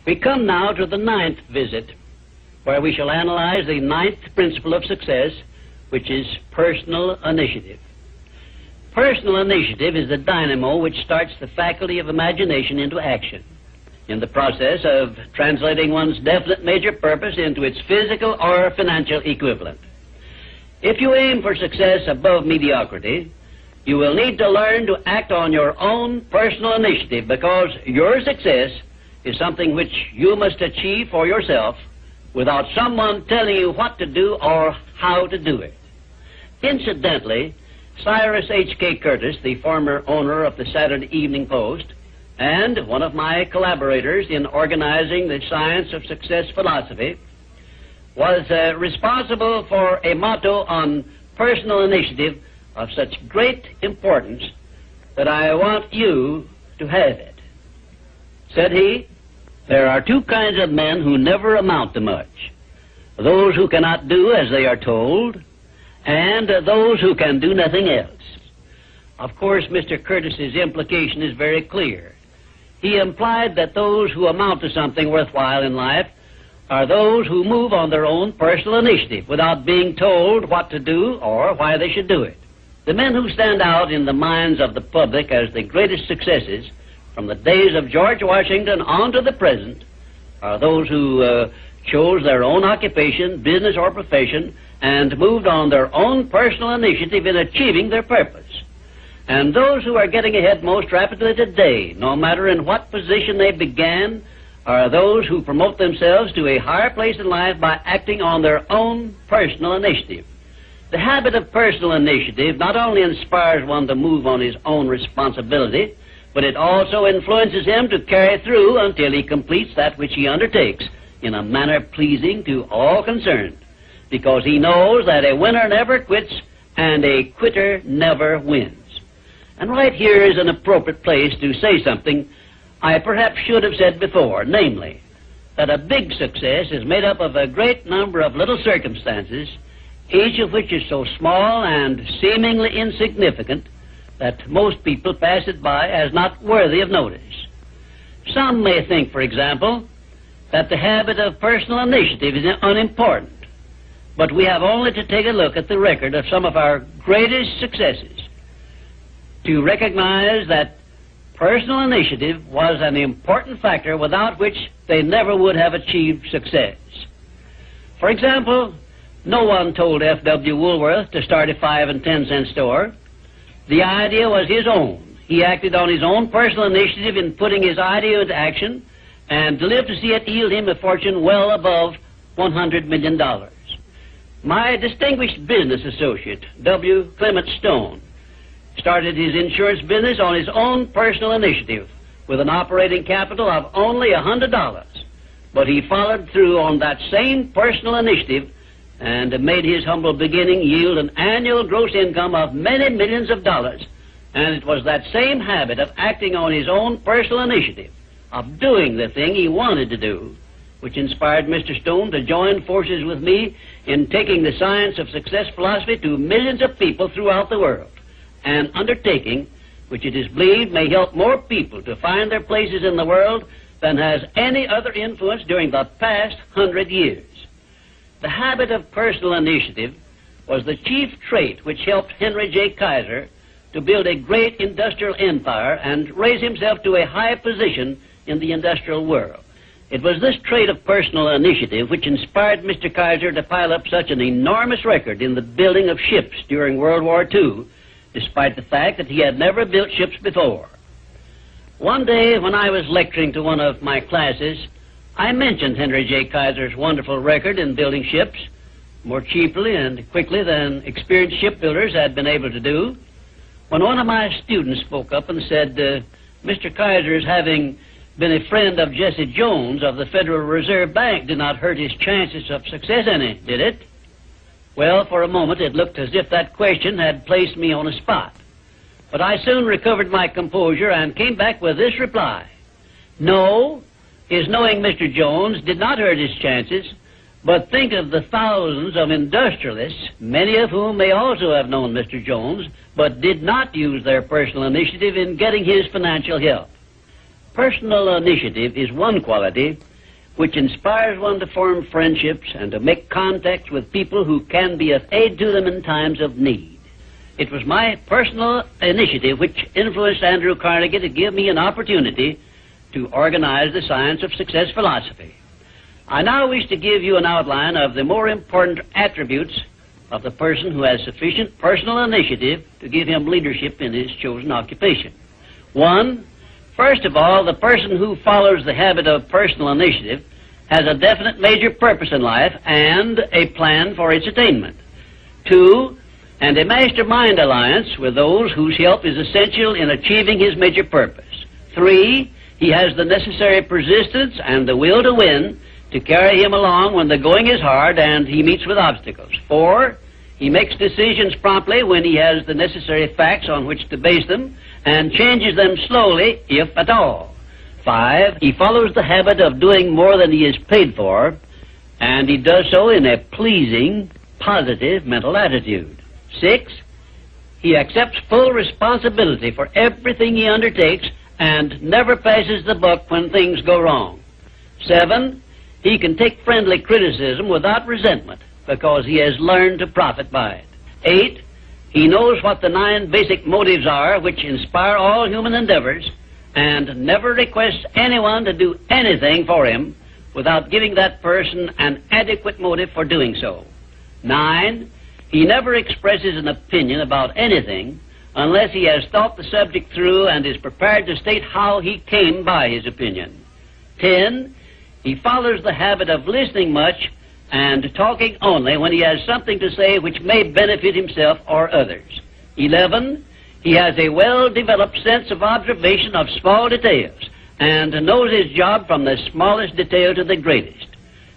We come now to the 9th visit, where we shall analyze the 9th principle of success, which is personal initiative. Personal initiative is the dynamo which starts the faculty of imagination into action, in the process of translating one's definite major purpose into its physical or financial equivalent. If you aim for success above mediocrity, you will need to learn to act on your own personal initiative, because your success is something which you must achieve for yourself without someone telling you what to do or how to do it. Incidentally, Cyrus H.K. Curtis, the former owner of the Saturday Evening Post and one of my collaborators in organizing the Science of Success philosophy, was responsible for a motto on personal initiative of such great importance that I want you to have it. Said he, "There are two kinds of men who never amount to much: those who cannot do as they are told, and those who can do nothing else." Of course, Mr. Curtis's implication is very clear. He implied that those who amount to something worthwhile in life are those who move on their own personal initiative without being told what to do or why they should do it. The men who stand out in the minds of the public as the greatest successes from the days of George Washington on to the present are those who chose their own occupation, business or profession, and moved on their own personal initiative in achieving their purpose. And those who are getting ahead most rapidly today, no matter in what position they began, are those who promote themselves to a higher place in life by acting on their own personal initiative. The habit of personal initiative not only inspires one to move on his own responsibility, but it also influences him to carry through until he completes that which he undertakes in a manner pleasing to all concerned, because he knows that a winner never quits and a quitter never wins. And right here is an appropriate place to say something I perhaps should have said before, namely, that a big success is made up of a great number of little circumstances, each of which is so small and seemingly insignificant that most people pass it by as not worthy of notice. Some may think, for example, that the habit of personal initiative is unimportant, but we have only to take a look at the record of some of our greatest successes to recognize that personal initiative was an important factor without which they never would have achieved success. For example, no one told F.W. Woolworth to start a 5 and 10 cent store. The idea was his own. He acted on his own personal initiative in putting his idea into action and lived to see it yield him a fortune well above $100 million. My distinguished business associate, W. Clement Stone, started his insurance business on his own personal initiative with an operating capital of only $100. But he followed through on that same personal initiative and made his humble beginning yield an annual gross income of many millions of dollars. And it was that same habit of acting on his own personal initiative, of doing the thing he wanted to do, which inspired Mr. Stone to join forces with me in taking the Science of Success philosophy to millions of people throughout the world, an undertaking which it is believed may help more people to find their places in the world than has any other influence during the past 100 years. The habit of personal initiative was the chief trait which helped Henry J. Kaiser to build a great industrial empire and raise himself to a high position in the industrial world. It was this trait of personal initiative which inspired Mr. Kaiser to pile up such an enormous record in the building of ships during World War II, despite the fact that he had never built ships before. One day when I was lecturing to one of my classes, I mentioned Henry J. Kaiser's wonderful record in building ships more cheaply and quickly than experienced shipbuilders had been able to do, when one of my students spoke up and said, Mr. Kaiser's having been a friend of Jesse Jones of the Federal Reserve Bank did not hurt his chances of success any, did it? Well, for a moment it looked as if that question had placed me on a spot. But I soon recovered my composure and came back with this reply: no, his knowing Mr. Jones did not hurt his chances, but think of the thousands of industrialists, many of whom may also have known Mr. Jones, but did not use their personal initiative in getting his financial help. Personal initiative is one quality which inspires one to form friendships and to make contacts with people who can be of aid to them in times of need. It was my personal initiative which influenced Andrew Carnegie to give me an opportunity to organize the Science of Success philosophy. I now wish to give you an outline of the more important attributes of the person who has sufficient personal initiative to give him leadership in his chosen occupation. 1. First of all, the person who follows the habit of personal initiative has a definite major purpose in life and a plan for its attainment. 2. And a mastermind alliance with those whose help is essential in achieving his major purpose. 3. He has the necessary persistence and the will to win to carry him along when the going is hard and he meets with obstacles. 4. He makes decisions promptly when he has the necessary facts on which to base them and changes them slowly, if at all. 5. He follows the habit of doing more than he is paid for, and he does so in a pleasing, positive mental attitude. 6. He accepts full responsibility for everything he undertakes and never passes the buck when things go wrong. 7. He can take friendly criticism without resentment because he has learned to profit by it. 8. He knows what the 9 basic motives are which inspire all human endeavors and never requests anyone to do anything for him without giving that person an adequate motive for doing so. 9. He never expresses an opinion about anything unless he has thought the subject through and is prepared to state how he came by his opinion. 10. He follows the habit of listening much and talking only when he has something to say which may benefit himself or others. 11. He has a well-developed sense of observation of small details and knows his job from the smallest detail to the greatest.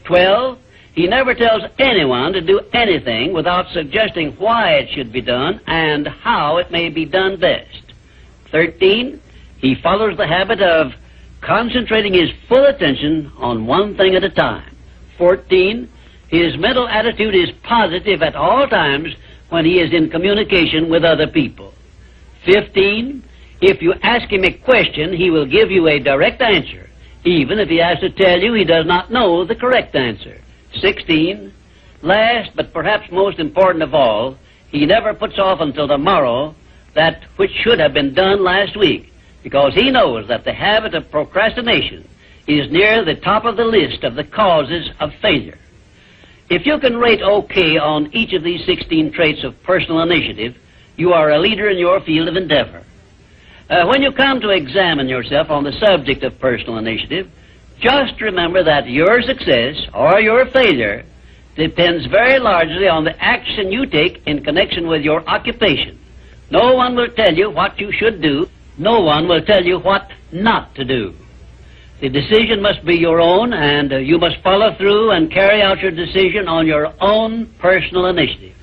12. He never tells anyone to do anything without suggesting why it should be done and how it may be done best. 13. He follows the habit of concentrating his full attention on one thing at a time. 14. His mental attitude is positive at all times when he is in communication with other people. 15. If you ask him a question, he will give you a direct answer, even if he has to tell you he does not know the correct answer. 16. Last, but perhaps most important of all, he never puts off until tomorrow that which should have been done last week, because he knows that the habit of procrastination is near the top of the list of the causes of failure. If you can rate OK on each of these 16 traits of personal initiative, you are a leader in your field of endeavor. When you come to examine yourself on the subject of personal initiative, just remember that your success or your failure depends very largely on the action you take in connection with your occupation. No one will tell you what you should do. No one will tell you what not to do. The decision must be your own, and you must follow through and carry out your decision on your own personal initiative.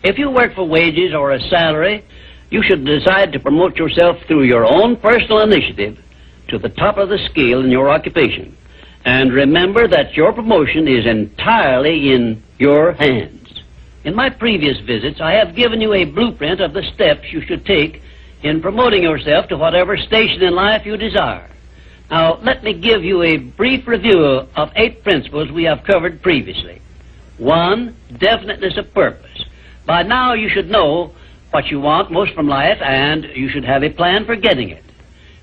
If you work for wages or a salary, you should decide to promote yourself through your own personal initiative to the top of the scale in your occupation. And remember that your promotion is entirely in your hands. In my previous visits, I have given you a blueprint of the steps you should take in promoting yourself to whatever station in life you desire. Now, let me give you a brief review of 8 principles we have covered previously. 1. Definiteness of purpose. By now you should know what you want most from life, and you should have a plan for getting it.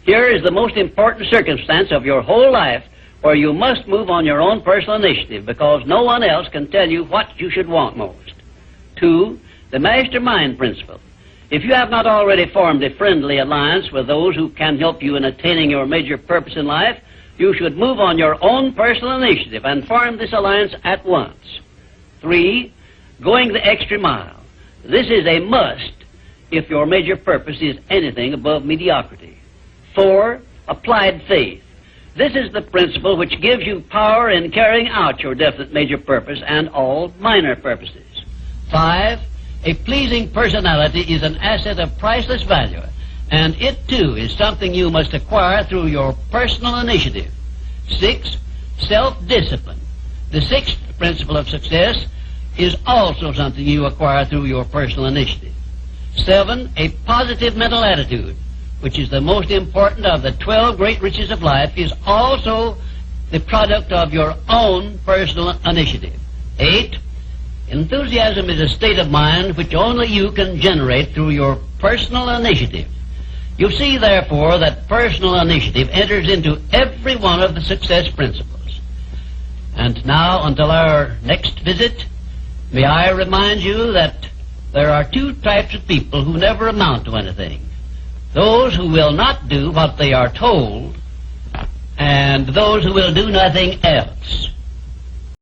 Here is the most important circumstance of your whole life where you must move on your own personal initiative because no one else can tell you what you should want most. 2. The mastermind principle. If you have not already formed a friendly alliance with those who can help you in attaining your major purpose in life, you should move on your own personal initiative and form this alliance at once. 3. Going the extra mile. This is a must if your major purpose is anything above mediocrity. 4. Applied faith. This is the principle which gives you power in carrying out your definite major purpose and all minor purposes. 5. A pleasing personality is an asset of priceless value, and it too is something you must acquire through your personal initiative. 6. Self-discipline. The 6th principle of success is also something you acquire through your personal initiative. 7. A positive mental attitude, which is the most important of the 12 great riches of life, is also the product of your own personal initiative. 8. Enthusiasm is a state of mind which only you can generate through your personal initiative. You see, therefore, that personal initiative enters into every one of the success principles. And now, until our next visit, may I remind you that there are two types of people who never amount to anything. Those who will not do what they are told, and those who will do nothing else.